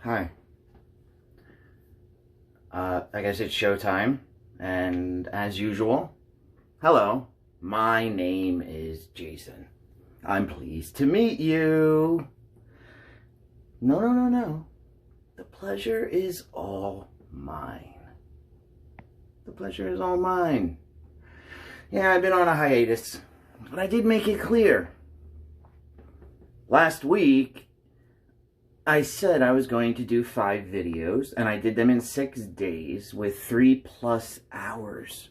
Hi. I guess it's showtime, and as usual, hello, my name is Jason. I'm pleased to meet you. No. The pleasure is all mine. The pleasure is all mine. Yeah, I've been on a hiatus, but I did make it clear. Last week, I said I was going to do 5 videos, and I did them in 6 days with 3+ hours.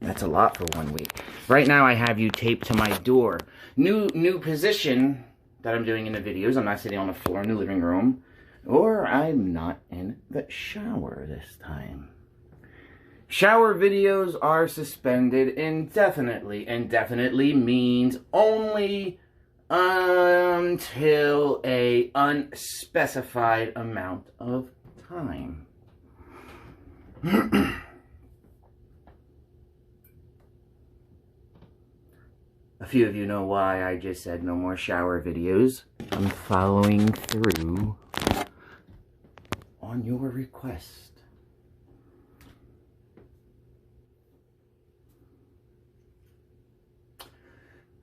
That's a lot for 1 week. Right now I have you taped to my door. New position that I'm doing in the videos. I'm not sitting on the floor in the living room, or I'm not in the shower this time. Shower videos are suspended indefinitely. Indefinitely means only until a unspecified amount of time. A few of you know why I just said no more shower videos. I'm following through on your request.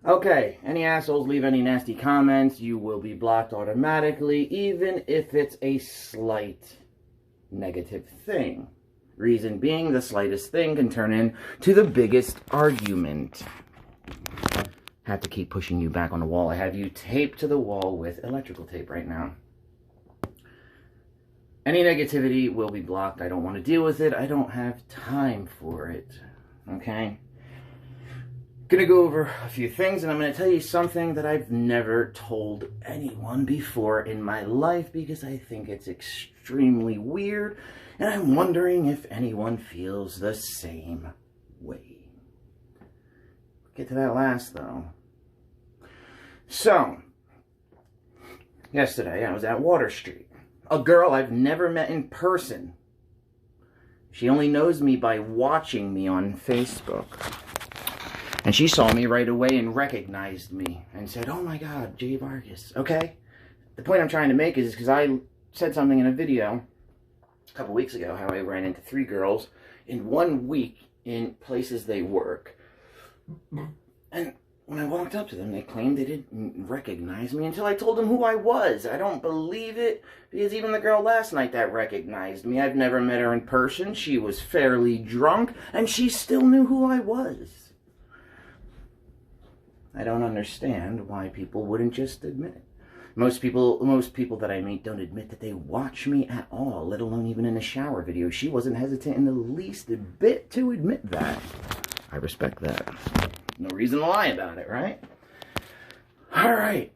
Okay, any assholes leave any nasty comments, you will be blocked automatically, even if it's a slight negative thing. Reason being, the slightest thing can turn into the biggest argument. Have to keep pushing you back on the wall. I have you taped to the wall with electrical tape right now. Any negativity will be blocked. I don't want to deal with it. I don't have time for it. Okay? Gonna go over a few things, and I'm gonna tell you something that I've never told anyone before in my life because I think it's extremely weird, and I'm wondering if anyone feels the same way. Get to that last, though. So, yesterday I was at Water Street. A girl I've never met in person. She only knows me by watching me on Facebook. And she saw me right away and recognized me and said, "Oh my God, Jay Vargas." Okay? The point I'm trying to make is because I said something in a video a couple weeks ago how I ran into 3 girls in 1 week in places they work. And when I walked up to them, they claimed they didn't recognize me until I told them who I was. I don't believe it, because even the girl last night that recognized me, I've never met her in person. She was fairly drunk, and she still knew who I was. I don't understand why people wouldn't just admit it. Most people that I meet don't admit that they watch me at all, let alone even in a shower video. She wasn't hesitant in the least bit to admit that. I respect that. No reason to lie about it, right? Alright.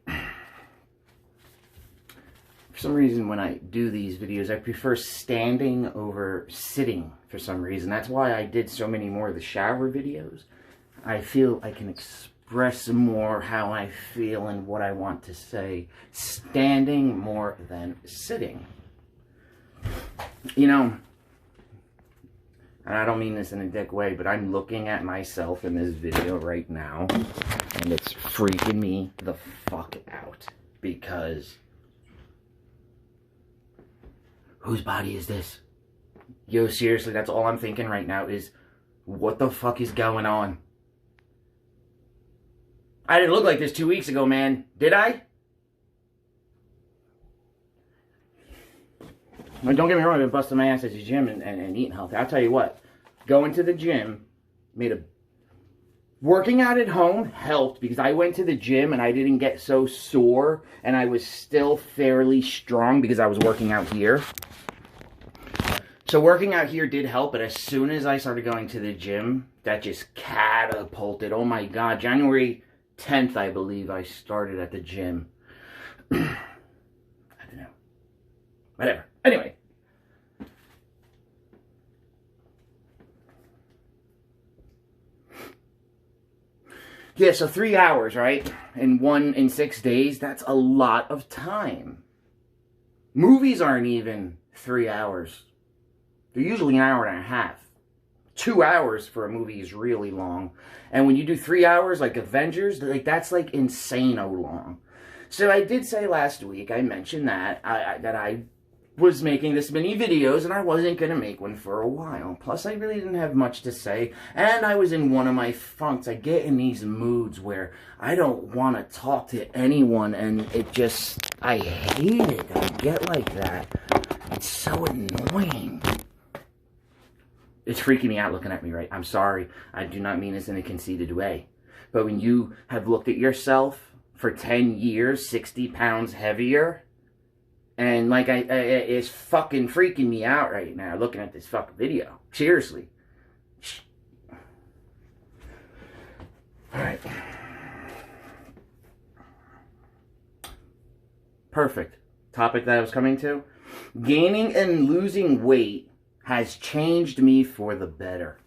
For some reason, when I do these videos, I prefer standing over sitting for some reason. That's why I did so many more of the shower videos. I feel I can express more how I feel and what I want to say standing more than sitting. You know, and I don't mean this in a dick way, but I'm looking at myself in this video right now, and it's freaking me the fuck out, because whose body is this? Yo, seriously, that's all I'm thinking right now is, what the fuck is going on? I didn't look like this 2 weeks ago, man. Did I? Well, don't get me wrong, I've been busting my ass at the gym and eating healthy. I'll tell you what. Going to the gym working out at home helped, because I went to the gym and I didn't get so sore, and I was still fairly strong because I was working out here. So working out here did help, but as soon as I started going to the gym, that just catapulted. Oh my God. January 10th, I believe, I started at the gym. I don't know. Whatever. Anyway. Yeah, so 3 hours, right? In 6 days, that's a lot of time. Movies aren't even 3 hours. They're usually an hour and a half. 2 hours for a movie is really long. And when you do 3 hours, like Avengers, that's like insane-o long. So I did say last week, I mentioned that I was making this many videos, and I wasn't going to make one for a while. Plus, I really didn't have much to say, and I was in one of my funks. I get in these moods where I don't want to talk to anyone, and it just, I hate it. I get like that. It's so annoying. It's freaking me out looking at me, right? I'm sorry. I do not mean this in a conceited way. But when you have looked at yourself for 10 years, 60 pounds heavier, and like it's fucking freaking me out right now looking at this fucking video. Seriously. Alright. Perfect. Topic that I was coming to. Gaining and losing weight has changed me for the better.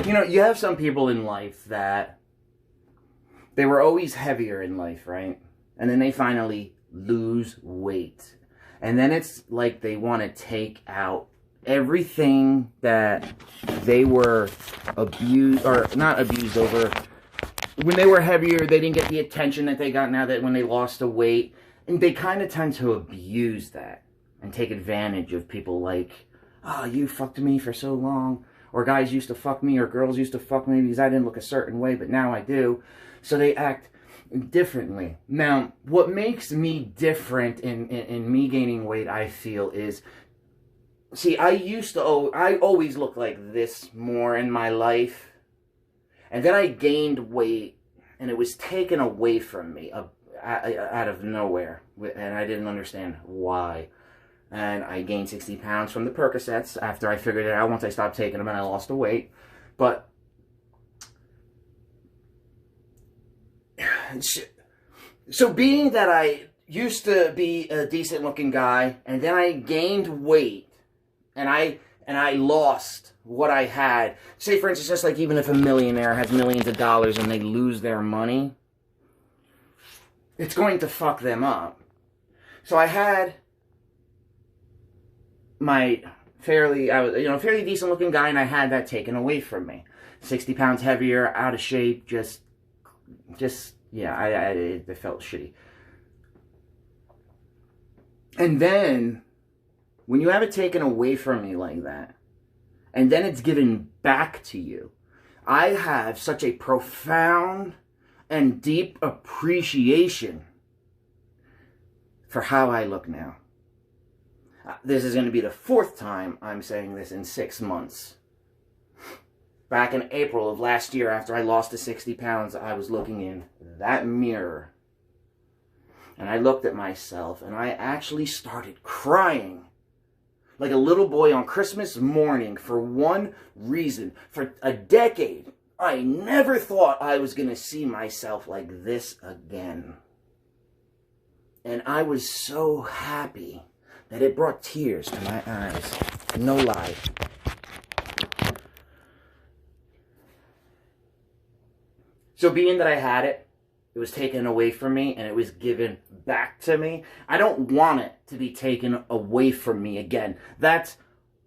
You know, you have some people in life that they were always heavier in life, right? And then they finally lose weight. And then it's like they want to take out everything that they were abused, or not abused over. When they were heavier, they didn't get the attention that they got now that when they lost the weight. And they kind of tend to abuse that and take advantage of people like, oh, you fucked me for so long. Or guys used to fuck me, or girls used to fuck me because I didn't look a certain way, but now I do. So they act differently. Now, what makes me different in me gaining weight, I feel, is, see, I always looked like this more in my life. And then I gained weight, and it was taken away from me out of nowhere. And I didn't understand why. And I gained 60 pounds from the Percocets after I figured it out once I stopped taking them and I lost the weight. But so being that I used to be a decent looking guy, and then I gained weight, and I lost what I had. Say for instance, just like even if a millionaire has millions of dollars and they lose their money, it's going to fuck them up. So I had my fairly decent looking guy, and I had that taken away from me. 60 pounds heavier, out of shape, yeah, it felt shitty. And then, when you have it taken away from you like that, and then it's given back to you, I have such a profound and deep appreciation for how I look now. This is going to be the 4th time I'm saying this in 6 months. Back in April of last year, after I lost the 60 pounds, I was looking in that mirror. And I looked at myself, and I actually started crying. Like a little boy on Christmas morning, for one reason. For a decade, I never thought I was going to see myself like this again. And I was so happy that it brought tears to my eyes. No lie. So being that I had it, it was taken away from me, and it was given back to me. I don't want it to be taken away from me again. That's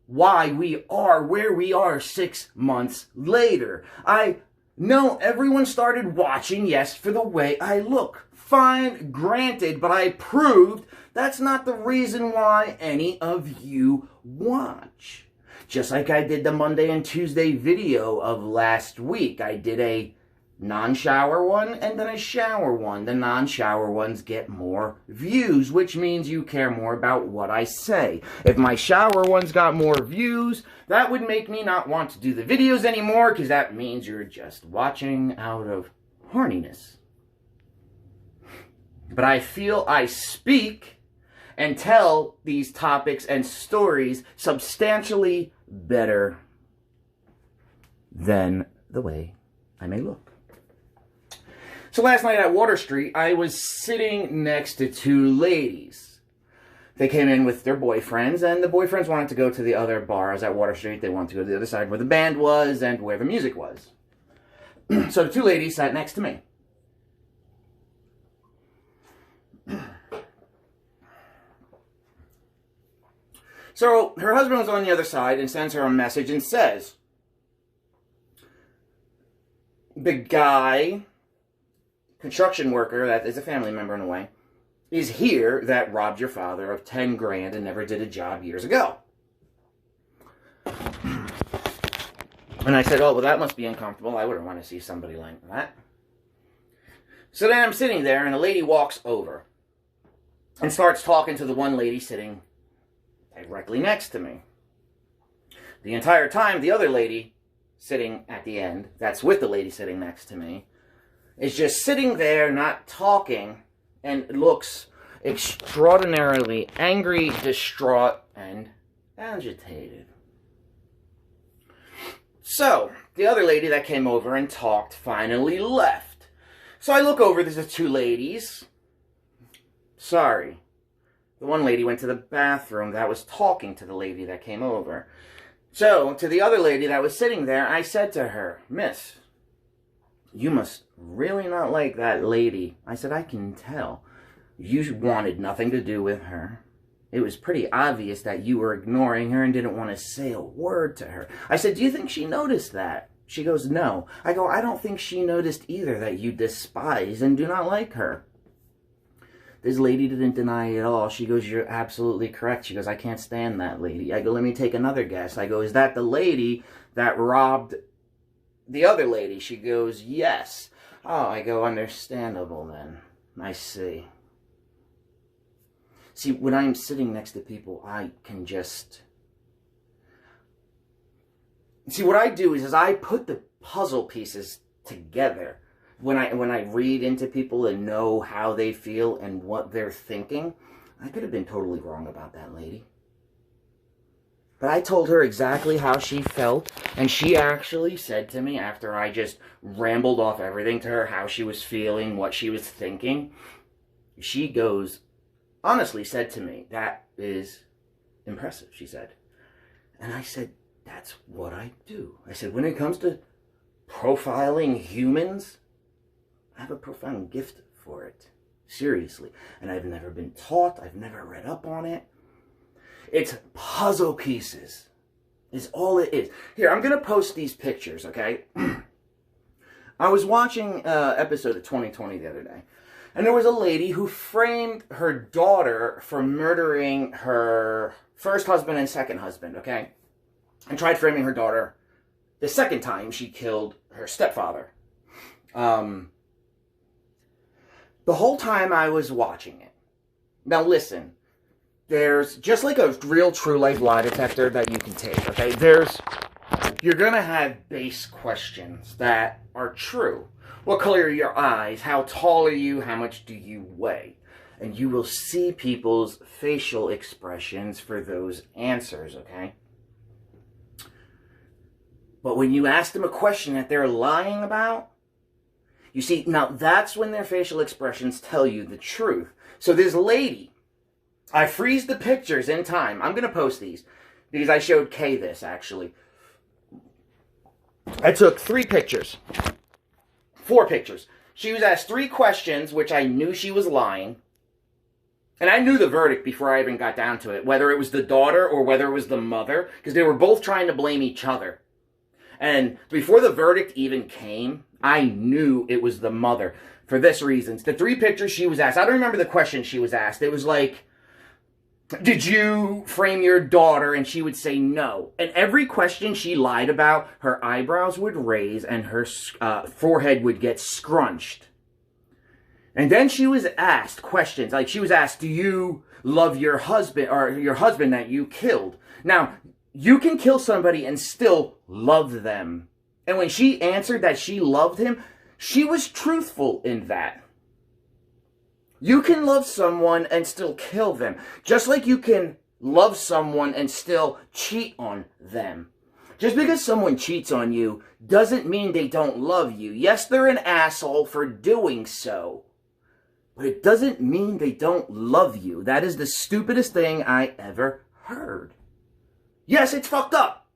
why we are where we are 6 months later. I know everyone started watching, yes, for the way I look. Fine, granted, but I proved that's not the reason why any of you watch. Just like I did the Monday and Tuesday video of last week. I did a non-shower one and then a shower one. The non-shower ones get more views, which means you care more about what I say. If my shower ones got more views, that would make me not want to do the videos anymore, because that means you're just watching out of horniness. But I feel I speak and tell these topics and stories substantially better than the way I may look. So last night at Water Street, I was sitting next to 2 ladies. They came in with their boyfriends, and the boyfriends wanted to go to the other bars at Water Street. They wanted to go to the other side where the band was and where the music was. So the 2 ladies sat next to me. So her husband was on the other side and sends her a message and says, the guy, construction worker, that is a family member in a way, is here that robbed your father of 10 grand and never did a job years ago. And I said, oh, well, that must be uncomfortable. I wouldn't want to see somebody like that. So then I'm sitting there, and a lady walks over and starts talking to the one lady sitting directly next to me. The entire time, the other lady sitting at the end, that's with the lady sitting next to me, is just sitting there, not talking, and looks extraordinarily angry, distraught, and agitated. So, the other lady that came over and talked finally left. So I look over, there's the two ladies. Sorry. The one lady went to the bathroom that was talking to the lady that came over. So, to the other lady that was sitting there, I said to her, Miss, you must really not like that lady. I said, I can tell. You wanted nothing to do with her. It was pretty obvious that you were ignoring her and didn't want to say a word to her. I said, do you think she noticed that? She goes, no. I go, I don't think she noticed either that you despise and do not like her. This lady didn't deny it at all. She goes, you're absolutely correct. She goes, I can't stand that lady. I go, let me take another guess. I go, is that the lady that robbed the other lady? She goes, yes. Oh, I go, understandable then. I see. See, when I'm sitting next to people, I can just... See, what I do is I put the puzzle pieces together. When I read into people and know how they feel and what they're thinking, I could have been totally wrong about that lady. But I told her exactly how she felt, and she actually said to me, after I just rambled off everything to her, how she was feeling, what she was thinking, she goes... honestly said to me, that is impressive, she said. And I said, that's what I do. I said, when it comes to profiling humans, I have a profound gift for it. Seriously. And I've never been taught, I've never read up on it. It's puzzle pieces, is all it is. Here, I'm going to post these pictures, okay? I was watching an episode of 2020 the other day. And there was a lady who framed her daughter for murdering her first husband and second husband, okay? And tried framing her daughter the second time she killed her stepfather. The whole time I was watching it. Now listen, there's just like a real true life lie detector that you can take, okay? You're gonna have base questions that are true. What color are your eyes? How tall are you? How much do you weigh? And you will see people's facial expressions for those answers, okay? But when you ask them a question that they're lying about, you see, now that's when their facial expressions tell you the truth. So this lady, I freeze the pictures in time. I'm going to post these because I showed Kay this, actually. I took 4 pictures. She was asked 3 questions, which I knew she was lying. And I knew the verdict before I even got down to it, whether it was the daughter or whether it was the mother, because they were both trying to blame each other. And before the verdict even came, I knew it was the mother for this reason. The 3 pictures she was asked, I don't remember the question she was asked. It was like, did you frame your daughter? And she would say no. And every question she lied about, her eyebrows would raise and her forehead would get scrunched. And then she was asked questions, like she was asked, do you love your husband or your husband that you killed? Now, you can kill somebody and still love them. And when she answered that she loved him, she was truthful in that. You can love someone and still kill them. Just like you can love someone and still cheat on them. Just because someone cheats on you doesn't mean they don't love you. Yes, they're an asshole for doing so. But it doesn't mean they don't love you. That is the stupidest thing I ever heard. Yes, it's fucked up.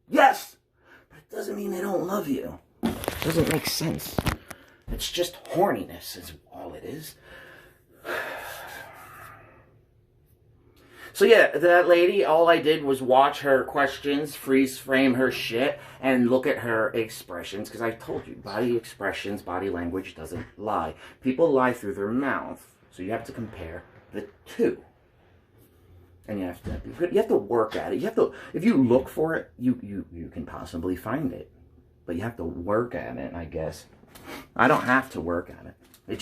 Yes. But it doesn't mean they don't love you. It doesn't make sense. It's just horniness is all it is. So yeah, that lady, all I did was watch her questions, freeze frame her shit, and look at her expressions. Because I told you, body expressions, body language doesn't lie. People lie through their mouth. So you have to compare the two. And you have to work at it. You have to, if you look for it, you can possibly find it. But you have to work at it, I guess. I don't have to work at it. It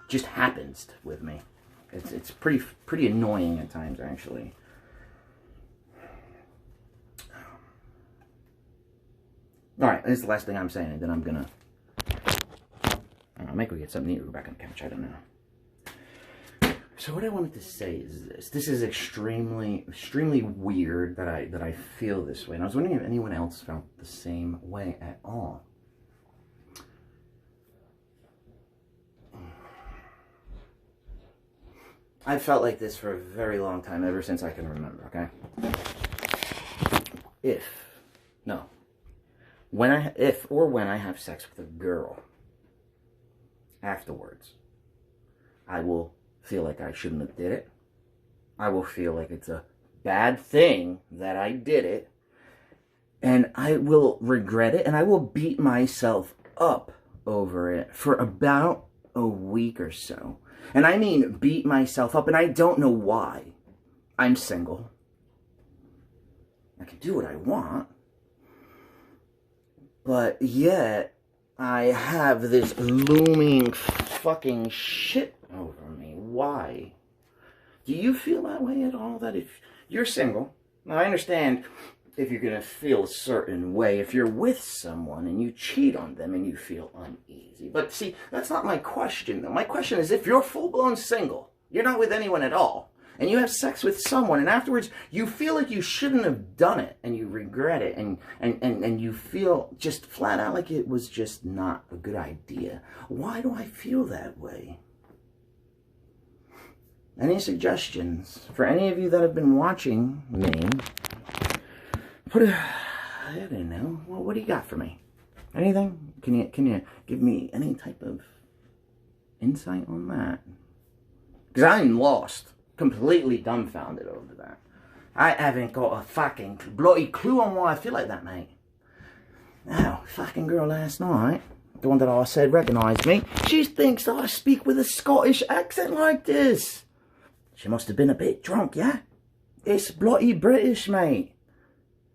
just happens with me. It's pretty annoying at times, actually. Alright, this is the last thing I'm saying, and then I'm gonna... I might go get something to eat or go back on the couch, I don't know. So what I wanted to say is this. This is extremely weird that I feel this way. And I was wondering if anyone else felt the same way at all. I've felt like this for a very long time, ever since I can remember, okay? When I have sex with a girl, afterwards, I will feel like I shouldn't have did it. I will feel like it's a bad thing that I did it. And I will regret it, and I will beat myself up over it for about a week or so. And I mean beat myself up, and I don't know why. I'm single. I can do what I want. But yet, I have this looming fucking shit over me. Why? Do you feel that way at all? That if you're single, now I understand if you're going to feel a certain way, if you're with someone and you cheat on them and you feel uneasy. But see, that's not my question, though. My question is if you're full-blown single, you're not with anyone at all, and you have sex with someone, and afterwards you feel like you shouldn't have done it, and you regret it, and you feel just flat out like it was just not a good idea. Why do I feel that way? Any suggestions for any of you that have been watching me? I don't know. Well, what do you got for me? Anything? Can you give me any type of insight on that? Because I'm lost. Completely dumbfounded over that. I haven't got a fucking bloody clue on why I feel like that, mate. Now, fucking girl last night, the one that I said recognised me, she thinks that I speak with a Scottish accent like this. She must have been a bit drunk, yeah? It's bloody British, mate.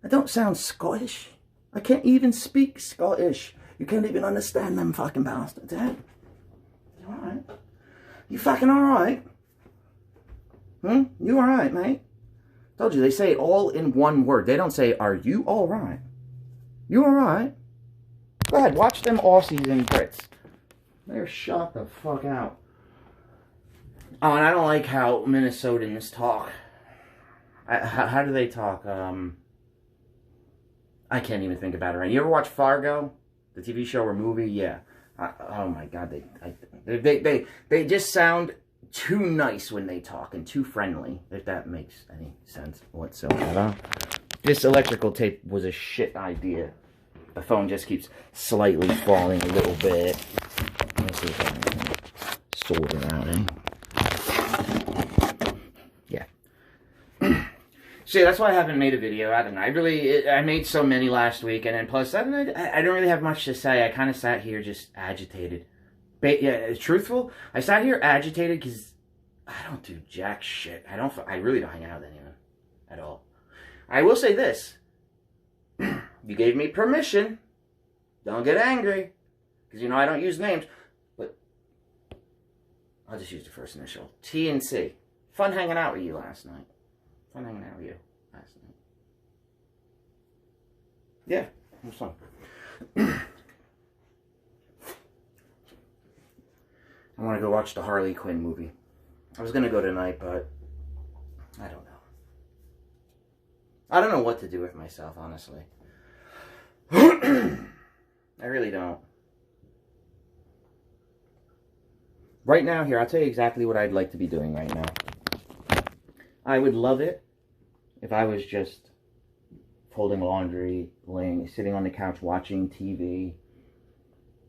I don't sound Scottish. I can't even speak Scottish. You can't even understand them fucking bastards, eh? You alright? You fucking alright? You alright, mate? Told you, they say it all in one word. They don't say, are you alright? You alright? Go ahead, watch them Aussies and Brits. They're shut the fuck out. Oh, and I don't like how Minnesotans talk. How do they talk? I can't even think about it right. You ever watch Fargo? The TV show or movie? Yeah. Oh my god, they just sound too nice when they talk and too friendly, if that makes any sense whatsoever. This electrical tape was a shit idea. The phone just keeps slightly falling a little bit. Let me see if I can sort it out, eh? Yeah. See, that's why I haven't made a video. I don't know. I made so many last week, and then plus, I don't really have much to say. I kind of sat here just agitated. Yeah, truthful, I sat here agitated because I don't do jack shit. I really don't hang out with anyone at all. I will say this. You gave me permission. Don't get angry. Because you know I don't use names. But I'll just use the first initial. T and C. Fun hanging out with you last night. Fun hanging out with you last night. Yeah, it was fun. I want to go watch the Harley Quinn movie. I was going to go tonight, but I don't know. I don't know what to do with myself, honestly. I really don't. Right now, here, I'll tell you exactly what I'd like to be doing right now. I would love it if I was just folding laundry, sitting on the couch watching TV,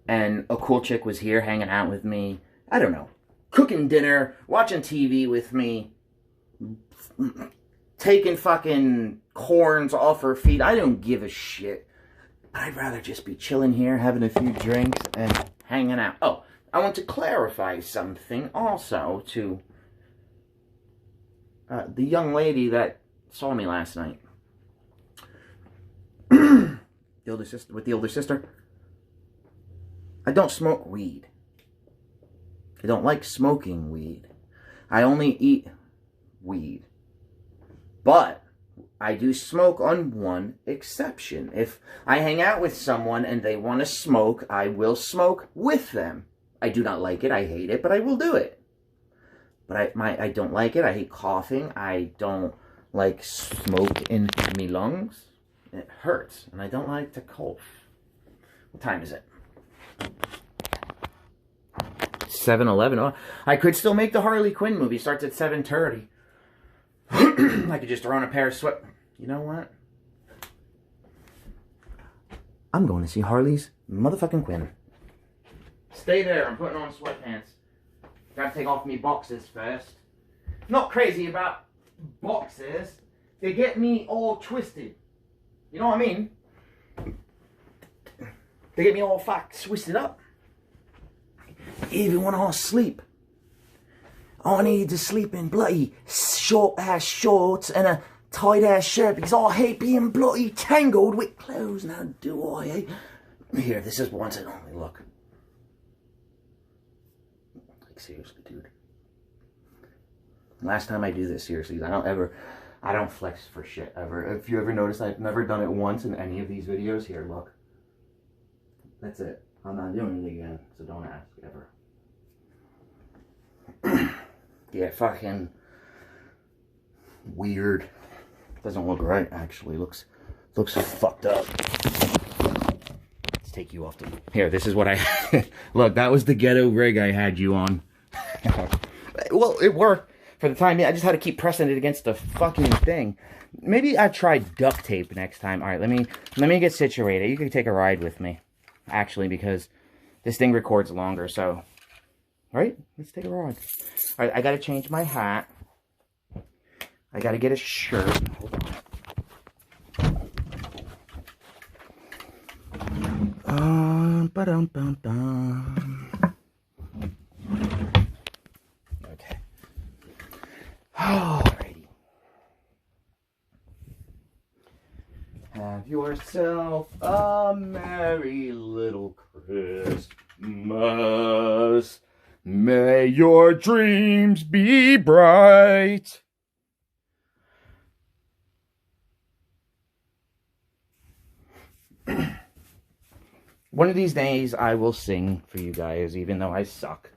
and a cool chick was here hanging out with me. I don't know, cooking dinner, watching TV with me, taking fucking corns off her feet. I don't give a shit. I'd rather just be chilling here, having a few drinks, and hanging out. Oh, I want to clarify something also to the young lady that saw me last night. The older sister, with the older sister. I don't smoke weed. I don't like smoking weed. I only eat weed. But I do smoke on one exception. If I hang out with someone and they want to smoke, I will smoke with them. I do not like it. I hate it, but I will do it. But I don't like it. I hate coughing. I don't like smoke in my lungs. It hurts, and I don't like to cough. What time is it? 7:11. Oh, I could still make the Harley Quinn movie. Starts at 7:30. I could just throw on a pair of sweat. You know what? I'm going to see Harley's motherfucking Quinn. Stay there. I'm putting on sweatpants. Gotta take off me boxes first. Not crazy about boxes. They get me all twisted. You know what I mean? They get me all twisted up. Even when I sleep. I need to sleep in bloody short-ass shorts and a tight-ass shirt because I hate being bloody tangled with clothes. Now do I, eh? Here, this is once and only. Look. Like, seriously, dude. Last time I do this, seriously, I don't flex for shit ever. If you ever notice, I've never done it once in any of these videos. Here, look. That's it. I'm not doing it again, so don't ask, ever. Yeah, fucking weird. Doesn't look right, actually. Looks fucked up. Let's take you off the... Here, this is what I... Look, that was the ghetto rig I had you on. Well, it worked for the time being. I just had to keep pressing it against the fucking thing. Maybe I try duct tape next time. All right, let me get situated. You can take a ride with me, actually, because this thing records longer, so... Right? Let's take a ride. All right, I gotta change my hat. I gotta get a shirt. Hold on. Okay. Alrighty. Have yourself a merry little Christmas. May your dreams be bright. One of these days I will sing for you guys, even though I suck.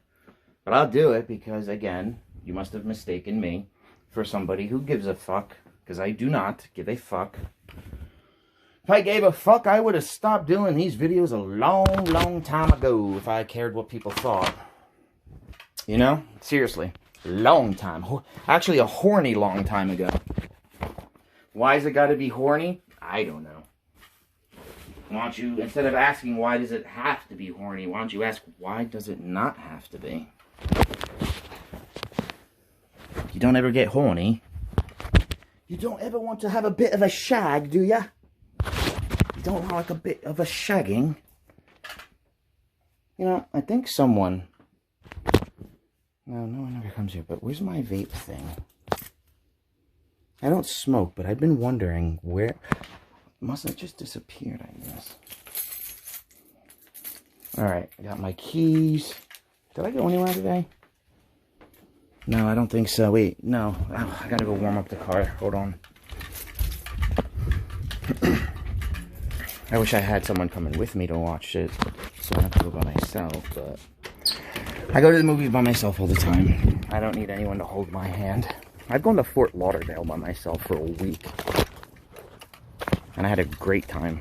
But I'll do it because, again, you must have mistaken me for somebody who gives a fuck. Because I do not give a fuck. If I gave a fuck, I would have stopped doing these videos a long, long time ago if I cared what people thought. You know? Seriously. Long time. Actually, a horny long time ago. Why has it got to be horny? I don't know. Why don't you, instead of asking why does it have to be horny, why don't you ask why does it not have to be? You don't ever get horny. You don't ever want to have a bit of a shag, do ya? You don't like a bit of a shagging? You know, I think someone... No one ever comes here, but where's my vape thing? I don't smoke, but I've been wondering where... Must have just disappeared, I guess. Alright, I got my keys. Did I go anywhere today? No, I don't think so. Wait, no. Oh, I gotta go warm up the car. Hold on. I wish I had someone coming with me to watch it, so I don't have to go by myself, but... I go to the movies by myself all the time. I don't need anyone to hold my hand. I've gone to Fort Lauderdale by myself for a week. And I had a great time.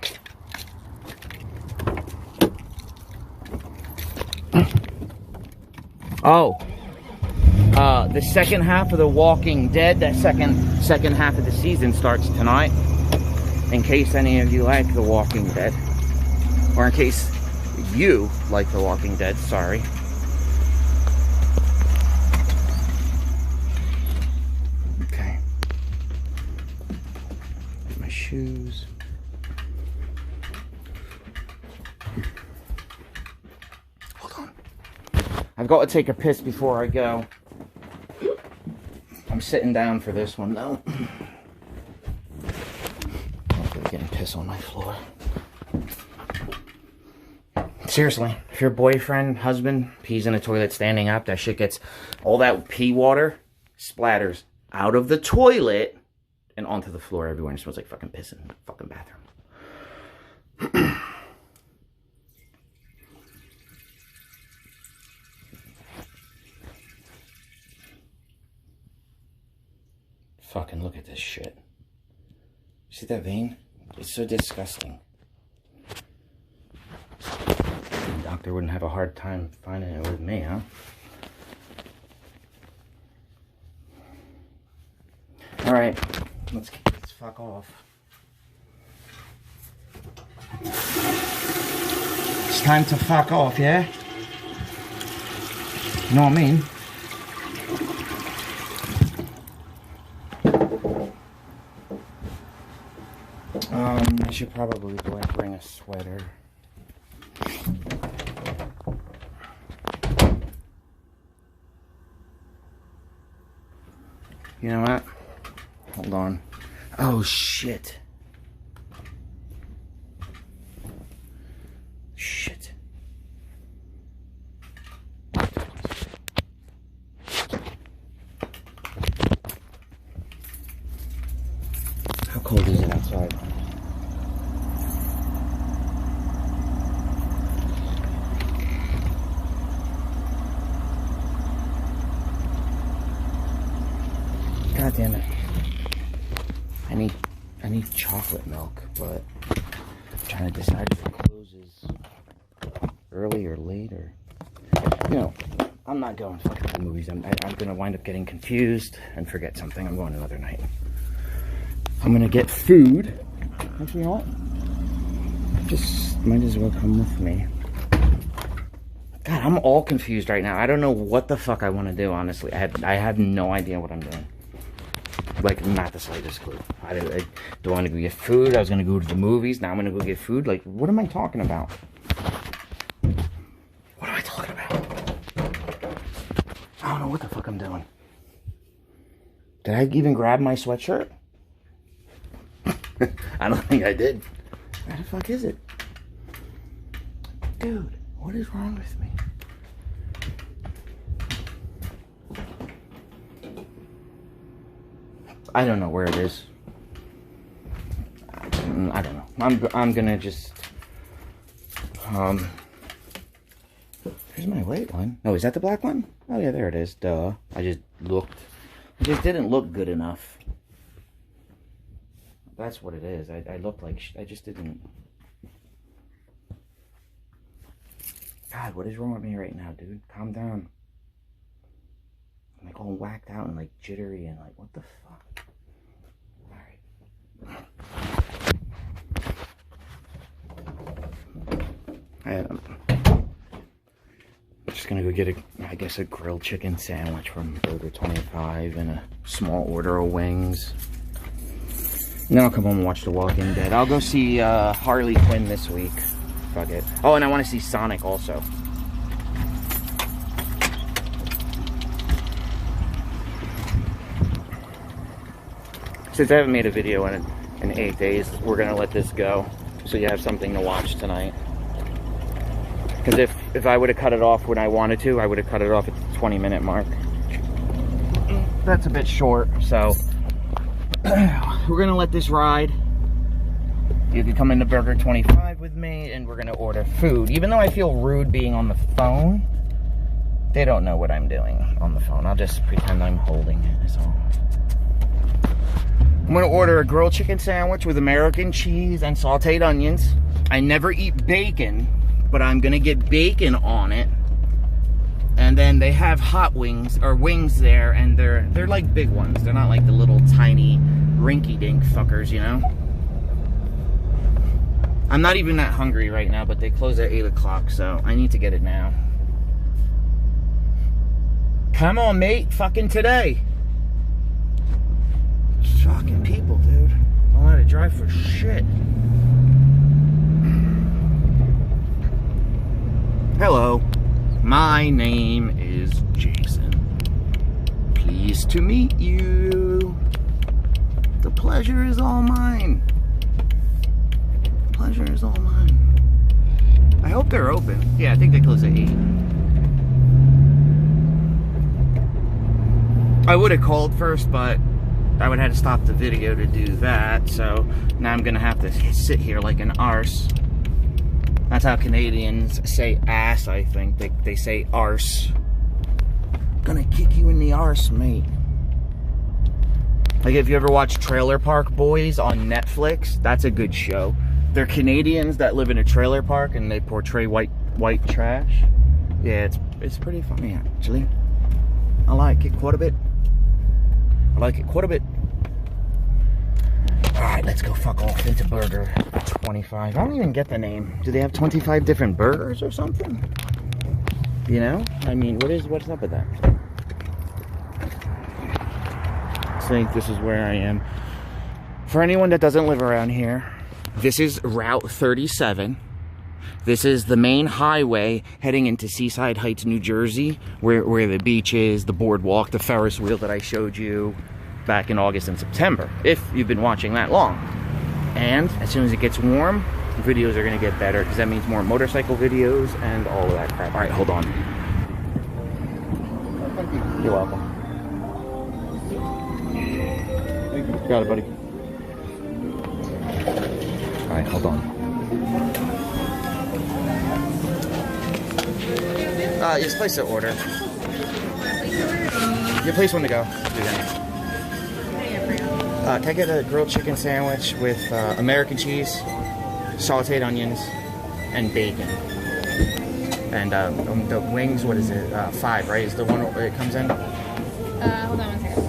Oh. The second half of The Walking Dead, that second half of the season starts tonight. In case any of you like The Walking Dead. Or in case you like The Walking Dead, sorry. Okay. Get my shoes. Hold on. I've got to take a piss before I go. I'm sitting down for this one, though. I'm getting piss on my floor. Seriously, if your boyfriend, husband, pees in a toilet standing up, that shit gets... all that pee water splatters out of the toilet and onto the floor everywhere, and it smells like fucking piss in the fucking bathroom. Fucking look at this shit. See that vein? It's so disgusting. The doctor wouldn't have a hard time finding it with me, huh? Alright, let's fuck off. It's time to fuck off, yeah? You know what I mean? I should probably bring a sweater. You know what? Hold on. Oh, shit. Shit. How cold is it outside? God damn it. I need chocolate milk, but I'm trying to decide if it closes early or late, or... You know, I'm not going fucking to the movies. I'm gonna wind up getting confused and forget something. I'm going another night. I'm gonna get food. Actually, you know what? Just might as well come with me. God, I'm all confused right now. I don't know what the fuck I want to do, honestly. I have no idea what I'm doing. Like, not the slightest clue. Do I want to go get food? I was going to go to the movies. Now I'm going to go get food. Like, what am I talking about? What am I talking about? I don't know what the fuck I'm doing. Did I even grab my sweatshirt? I don't think I did. Where the fuck is it? Dude, what is wrong with me? I don't know where it is. I don't know. I'm gonna just... Here's my white one. Oh, is that the black one? Oh yeah, there it is. Duh. I just didn't look good enough. That's what it is. I looked like... I just didn't... God, what is wrong with me right now, dude? Calm down. I'm like all whacked out and like jittery and like, what the fuck? I'm just gonna go get I guess a grilled chicken sandwich from Burger 25 and a small order of wings. And then I'll come home and watch The Walking Dead. I'll go see Harley Quinn this week. Fuck it. Oh, and I want to see Sonic also. Since I haven't made a video in 8 days, we're gonna let this go, so you have something to watch tonight. Because if I would have cut it off when I wanted to, I would have cut it off at the 20-minute mark. That's a bit short, so we're gonna let this ride. You can come into Burger 25 with me, and we're gonna order food. Even though I feel rude being on the phone, they don't know what I'm doing on the phone. I'll just pretend I'm holding it, is all. I'm gonna order a grilled chicken sandwich with American cheese and sauteed onions. I never eat bacon, but I'm gonna get bacon on it. And then they have hot wings, or wings there, and they're like big ones. They're not like the little tiny rinky-dink fuckers, you know? I'm not even that hungry right now, but they close at 8 o'clock, so I need to get it now. Come on, mate, fucking today. Fucking people, dude. Don't let it drive for shit. Hello. My name is Jason. Pleased to meet you. The pleasure is all mine. Pleasure is all mine. I hope they're open. Yeah, I think they close at 8. I would have called first, but I would have to stop the video to do that, so now I'm gonna have to sit here like an arse. That's how Canadians say ass, I think. They say arse. Gonna kick you in the arse, mate. Like, if you ever watch Trailer Park Boys on Netflix, that's a good show. They're Canadians that live in a trailer park and they portray white trash. Yeah, it's pretty funny, actually. I like it quite a bit. I like it quite a bit. Alright, let's go fuck off into Burger 25. I don't even get the name. Do they have 25 different burgers or something? You know? I mean, what's up with that? I think this is where I am. For anyone that doesn't live around here, this is Route 37. This is the main highway heading into Seaside Heights, New Jersey, where the beach is, the boardwalk, the Ferris wheel that I showed you back in August and September, if you've been watching that long. And as soon as it gets warm, videos are going to get better, because that means more motorcycle videos and all of that crap. All right, hold on. You're welcome. Got it, buddy. All right, hold on. Just place the order. You place one to go. Do that. Can I get a grilled chicken sandwich with American cheese, sauteed onions, and bacon? And the wings, what is it? 5, right? Is the one it comes in? Hold on one second.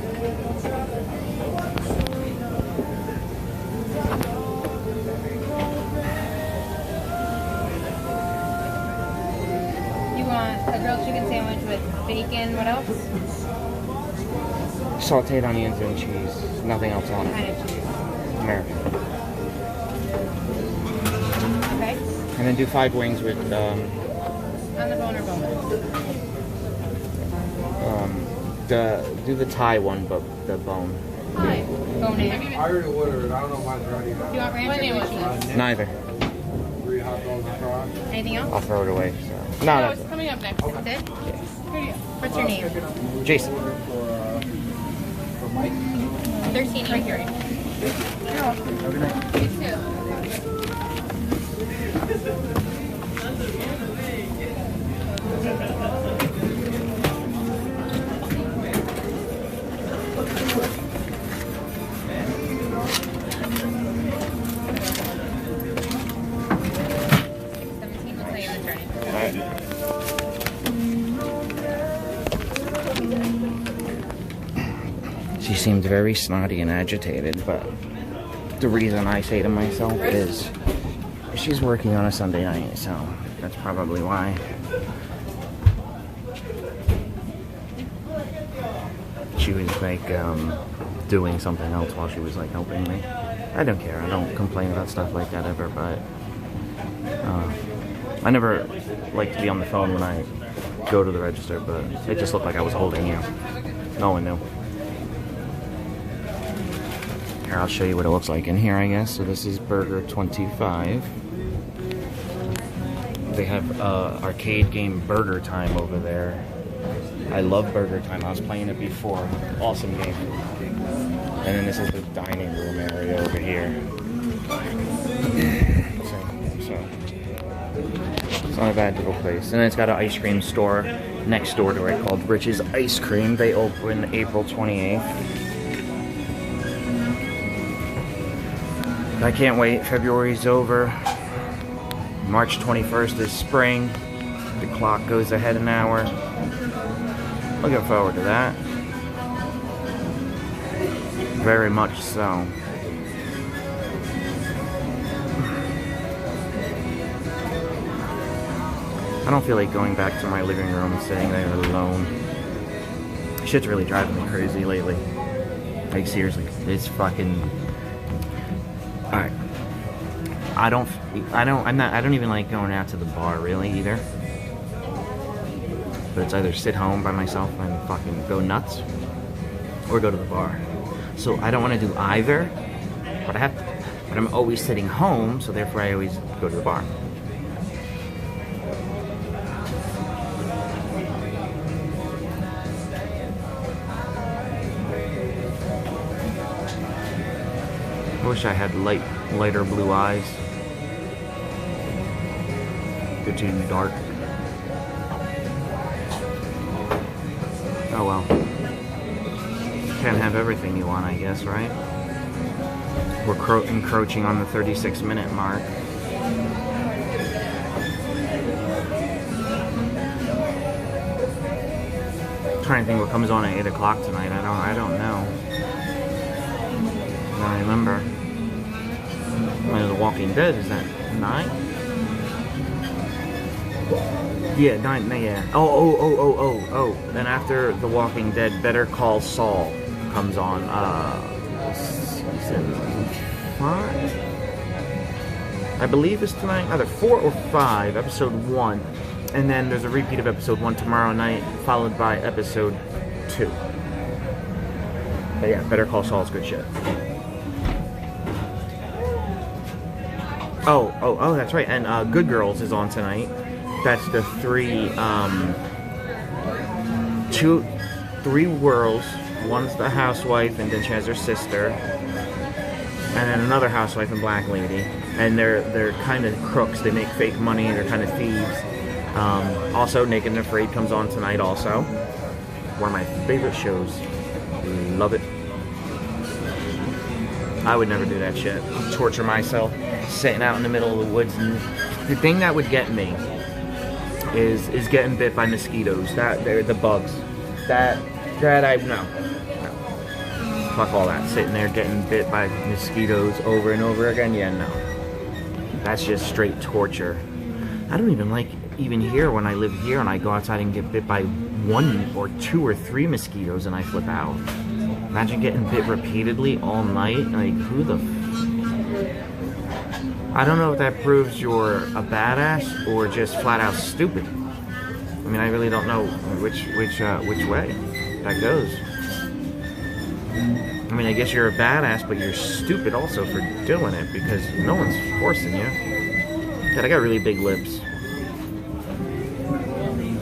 You want a grilled chicken sandwich with bacon, what else? Sauteed onions and cheese. Nothing else on it. Kind of cheese. American. Okay. And then do 5 wings with, On the bone or boneless? do the Thai one, but the bone. Hi. Bone in. I already ordered it. I don't know why it's ready. Do you want ranch or blue cheese? Neither. 3 hot dogs and fries. Anything else? I'll throw it away. So. No, No, that's it's coming up next. That's it? What's your name? Jason. For Mike. 13 right here. Have a good night. You too. She seemed very snotty and agitated, but the reason I say to myself is she's working on a Sunday night, so that's probably why. She was like doing something else while she was like helping me. I don't care. I don't complain about stuff like that ever, but I never like to be on the phone when I go to the register, but it just looked like I was holding you. No one knew. Here, I'll show you what it looks like in here, I guess. So this is Burger 25. They have arcade game Burger Time over there. I love Burger Time. I was playing it before. Awesome game. And then this is the dining room area over here. So it's not a bad little place. And then it's got an ice cream store next door to it called Rich's Ice Cream. They open April 28th. I can't wait. February's over. March 21st is spring. The clock goes ahead an hour. Looking forward to that. Very much so. I don't feel like going back to my living room and sitting there alone. Shit's really driving me crazy lately. Like, seriously. It's fucking... Alright. I don't even like going out to the bar really either. But it's either sit home by myself and fucking go nuts, or go to the bar. So I don't want to do either, but but I'm always sitting home, so therefore I always go to the bar. I wish I had lighter blue eyes. They're too dark. Oh well. Can't have everything you want, I guess, right? We're encroaching on the 36-minute mark. I'm trying to think what comes on at 8 o'clock tonight. I don't know. I don't remember. When The Walking Dead, is that 9? Yeah, 9, yeah. Oh. Then after The Walking Dead, Better Call Saul comes on, season 5? I believe it's tonight, either 4 or 5, episode 1. And then there's a repeat of episode 1 tomorrow night, followed by episode 2. But yeah, Better Call Saul is good shit. Oh, that's right. And Good Girls is on tonight. That's the three girls. One's the housewife, and then she has her sister, and then another housewife and black lady. And they're kind of crooks. They make fake money. They're kind of thieves. Also, Naked and Afraid comes on tonight. Also, one of my favorite shows. Love it. I would never do that shit. Torture myself, sitting out in the middle of the woods. And the thing that would get me is getting bit by mosquitoes. They're the bugs. That I no. Fuck all that. Sitting there getting bit by mosquitoes over and over again. Yeah, no. That's just straight torture. I don't even like here when I live here and I go outside and get bit by 1 or 2 or 3 mosquitoes and I flip out. Imagine getting bit repeatedly all night. Like, who the I don't know if that proves you're a badass or just flat out stupid. I mean, I really don't know which way that goes. I mean, I guess you're a badass, but you're stupid also for doing it because no one's forcing you. God, I got really big lips.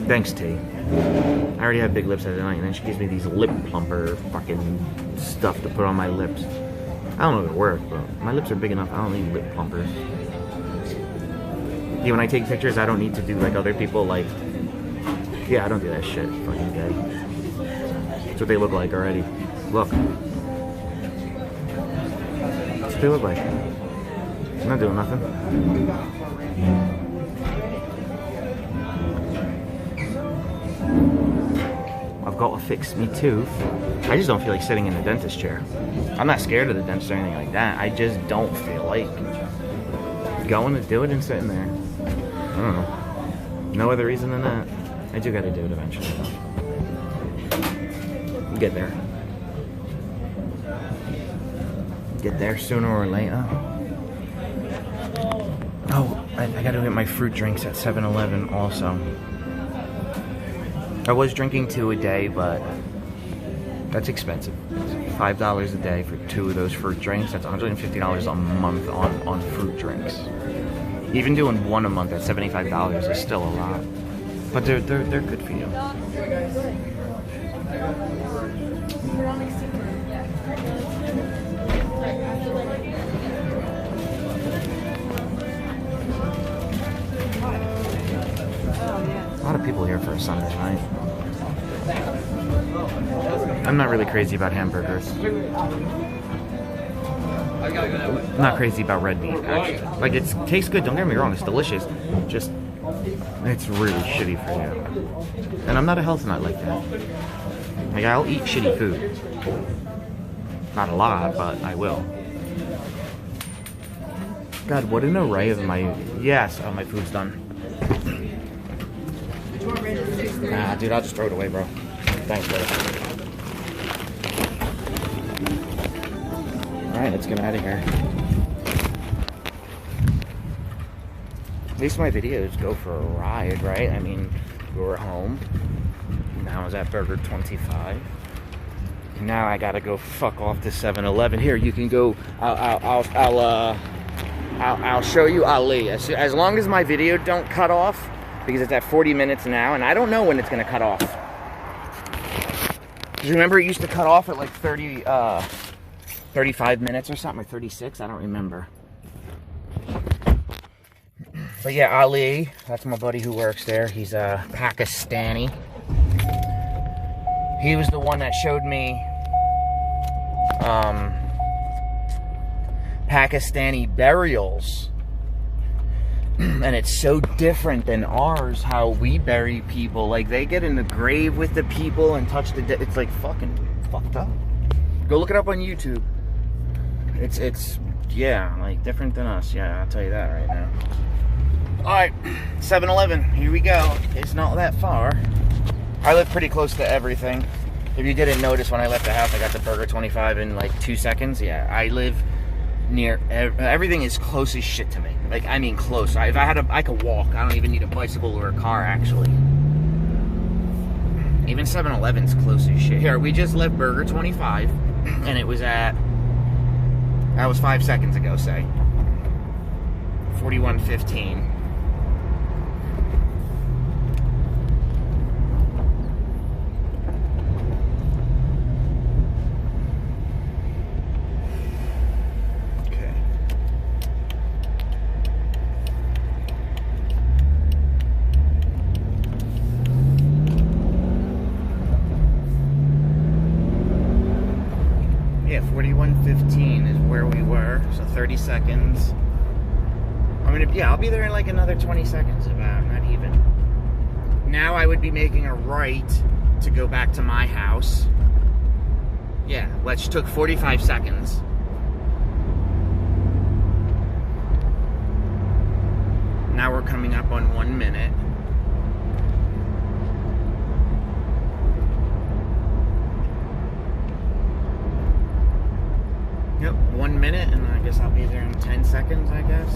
Thanks, T. I already have big lips at the night, and then she gives me these lip plumper fucking stuff to put on my lips. I don't know if it works, but my lips are big enough. I don't need lip plumpers. Yeah, when I take pictures, I don't need to do like other people. Like, yeah, I don't do that shit. Fucking gay. That's what they look like already. Look. That's what they look like. I'm not doing nothing. I've got to fix me tooth. I just don't feel like sitting in the dentist chair. I'm not scared of the dentist or anything like that. I just don't feel like going to do it and sitting there. I don't know. No other reason than that. I do gotta do it eventually. Get there. Get there sooner or later. Oh, I gotta get my fruit drinks at 7-Eleven also. I was drinking 2 a day, but that's expensive. It's $5 a day for 2 of those fruit drinks. That's $150 a month on fruit drinks. Even doing 1 a month at $75 is still a lot. But they're good for you. A lot of people here for a Sunday night. I'm not really crazy about hamburgers. I'm not crazy about red meat, actually. Like, it tastes good, don't get me wrong, it's delicious. Just, it's really shitty for you. And I'm not a health nut like that. Like, I'll eat shitty food. Not a lot, but I will. God, what an array of my... Yes, oh, my food's done. Nah, dude, I'll just throw it away, bro. Thanks, brother. Alright, let's get out of here. At least my videos go for a ride, right? I mean, we're home. Now I was at Burger 25. Now I gotta go fuck off to 7-Eleven. Here, you can go. I'll show you Ali. As long as my video don't cut off, because it's at 40 minutes now, and I don't know when it's gonna cut off. Cause remember, it used to cut off at like 35 minutes or something, or 36. I don't remember. But yeah, Ali, that's my buddy who works there. He's a Pakistani. He was the one that showed me Pakistani burials. And it's so different than ours, how we bury people. Like, they get in the grave with the people and touch the dead. It's like fucking fucked up. Go look it up on YouTube. It's yeah, like different than us. Yeah, I'll tell you that right now. Alright, 7-Eleven, here we go. It's not that far. I live pretty close to everything. If you didn't notice, when I left the house, I got to Burger 25 in like 2 seconds. Yeah, I live near, everything is close as shit to me. Like, I mean close. If I had I could walk. I don't even need a bicycle or a car, actually. Even 7-Eleven's close as shit. Here, we just left Burger 25, and it was at, that was 5 seconds ago, say. 41:15. Yeah, 41:15 is where we were, so 30 seconds. I mean, yeah, I'll be there in like another 20 seconds, about, not even. Now I would be making a right to go back to my house. Yeah, which took 45 seconds. Now we're coming up on 1 minute. Yep, 1 minute, and I guess I'll be there in 10 seconds, I guess.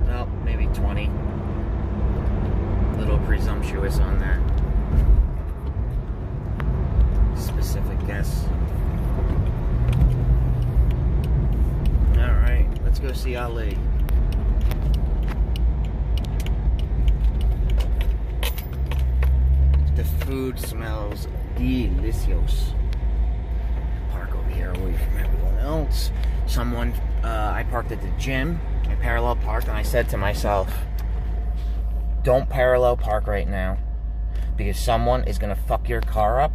Well, maybe 20. A little presumptuous on that specific guess. Alright, let's go see Ali. The food smells delicious. Park over here away from everyone else. I parked at the gym. I parallel parked, and I said to myself, don't parallel park right now, because someone is gonna fuck your car up.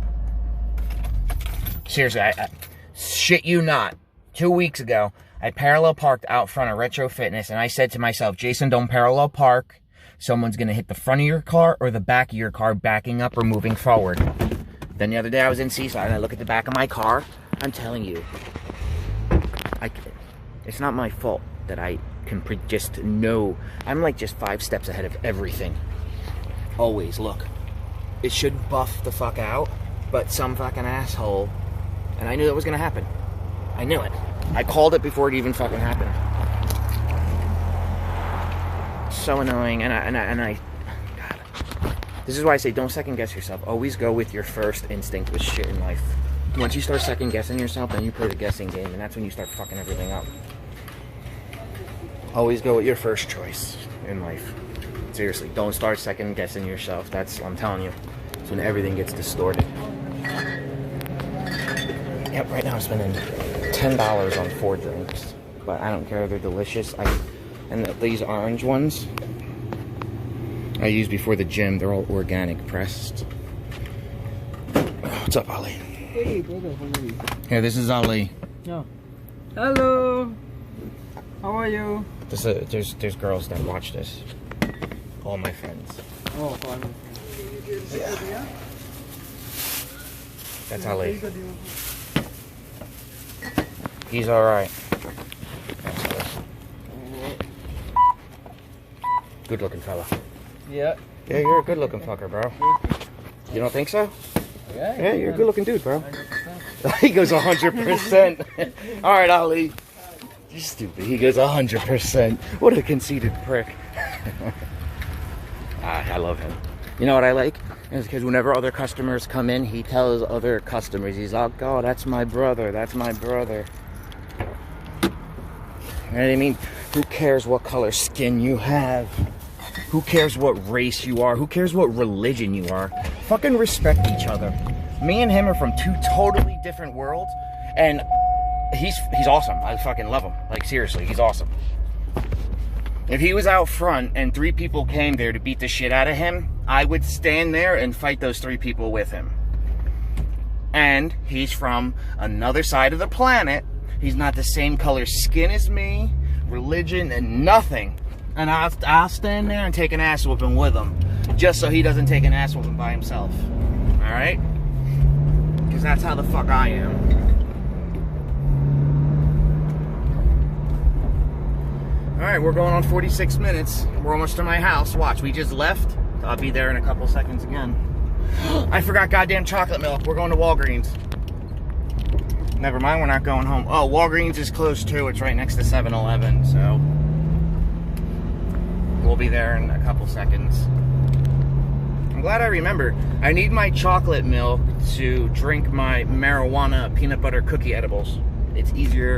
Seriously, I shit you not. 2 weeks ago, I parallel parked out front of Retro Fitness, and I said to myself, Jason, don't parallel park. Someone's gonna hit the front of your car or the back of your car backing up or moving forward. Then the other day I was in Seaside, and I look at the back of my car. I'm telling you, it's not my fault that I can just know. I'm like just 5 steps ahead of everything. Always, look. It should buff the fuck out, but some fucking asshole, and I knew that was gonna happen. I knew it. I called it before it even fucking happened. So annoying, and I God. This is why I say don't second guess yourself. Always go with your first instinct with shit in life. Once you start second guessing yourself, then you play the guessing game, and that's when you start fucking everything up. Always go with your first choice in life. Seriously, don't start second guessing yourself. That's, I'm telling you, that's when everything gets distorted. Yep, right now I'm spending $10 on 4 drinks, but I don't care. They're delicious. These orange ones I used before the gym. They're all organic pressed. What's up, Ali? Hey, brother, how are you? Here, this is Ali. Yeah. Hello. How are you? There's girls that watch this. All my friends. Oh, fine. Yeah. That's Ali. He's alright. Good looking fella. Yeah. Yeah, you're a good looking fucker, bro. You don't think so? Yeah, You're a good looking dude, bro. He goes 100%. Alright, Ali. You're stupid. He goes 100%. What a conceited prick. I love him. You know what I like? It's because whenever other customers come in, he tells other customers, he's like, oh, that's my brother, that's my brother. You know what I mean? Who cares what color skin you have? Who cares what race you are? Who cares what religion you are? Fucking respect each other. Me and him are from two totally different worlds, and he's awesome. I fucking love him. Like, seriously, he's awesome. If he was out front and 3 people came there to beat the shit out of him, I would stand there and fight those 3 people with him. And he's from another side of the planet. He's not the same color skin as me, religion, and nothing. And I'll stand there and take an ass whooping with him, just so he doesn't take an ass whooping by himself. Alright? Because that's how the fuck I am. Alright, we're going on 46 minutes. We're almost to my house. Watch, we just left. I'll be there in a couple seconds again. I forgot goddamn chocolate milk. We're going to Walgreens. Never mind, we're not going home. Oh, Walgreens is closed too. It's right next to 7-Eleven, so we'll be there in a couple seconds. I'm glad I remembered. I need my chocolate milk to drink my marijuana peanut butter cookie edibles. It's easier